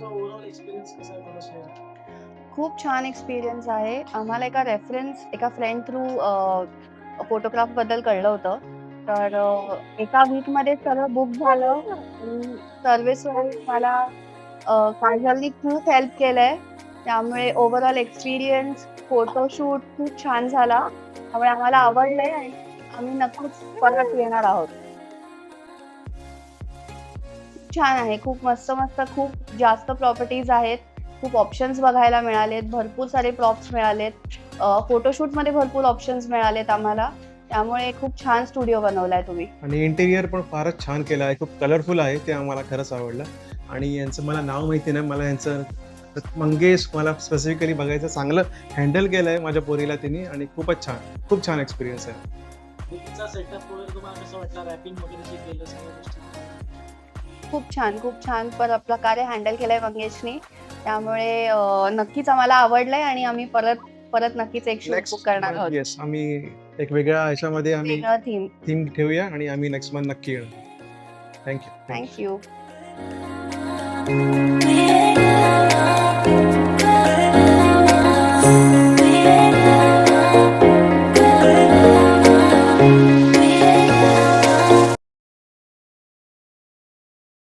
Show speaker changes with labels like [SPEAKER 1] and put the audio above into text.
[SPEAKER 1] तुमचा overall experience कसा आहे मला शेअर?
[SPEAKER 2] खूप छान एक्सपिरियन्स आहे. आम्हाला एका फ्रेंड थ्रू फोटोग्राफबद्दल कळलं होतं. तर एका वीकमध्ये सर्व बुक झालं आणि सर्व्हिसवाले मला काजलनी खूप हेल्प केलंय. त्यामुळे ओव्हरऑल एक्सपिरियन्स, फोटोशूट खूप छान झाला. त्यामुळे आम्हाला आवडलंय आणि आम्ही नक्कीच परत येणार आहोत. छान आहे. खूप मस्त-मस्त खूप जास्त प्रॉपर्टीज आहेत. खूप ऑप्शन्स बघायला मिळालेत. भरपूर सारे प्रॉप्स मिळालेत. फोटोशूटमध्ये भरपूर ऑप्शन्स मिळालेत आम्हाला. त्यामुळे खूप छान स्टुडिओ बनवलाय तुम्ही.
[SPEAKER 3] आणि इंटेरियर पण फारच छान केलं आहे. खूप कलरफुल आहे. ते आम्हाला खरंच आवडलं. आणि यांचं मला नाव माहिती नाही. मला यांचं मंगेश मला स्पेसिफिकली बघायचं चांगलं हँडल केलंय माझ्या पोरीला तिने आणि खूपच छान. खूप छान एक्सपिरियन्स आहे.
[SPEAKER 1] बुकचा सेटअप वगैरे तुम्हाला कसं वाटला? रॅपिंग वगैरे जे केलं सगळ्या गोष्टी?
[SPEAKER 2] खूप छान प्रकारे हँडल केलंय मंगेशनी. त्यामुळे नक्कीच आम्हाला आवडलंय आणि आम्ही परत परत नक्कीच एक शूट बुक
[SPEAKER 3] नेक्स्ट
[SPEAKER 2] करणार
[SPEAKER 3] मंथ
[SPEAKER 2] आहोत.
[SPEAKER 3] येस आम्ही एक वेगळ्या ह्याच्यामध्ये आम्ही
[SPEAKER 2] वेगळं थीम.
[SPEAKER 3] थीम ठेवूया आणि आम्ही नेक्स्ट मंथ नक्की येऊ. Thank you.
[SPEAKER 2] Thank you.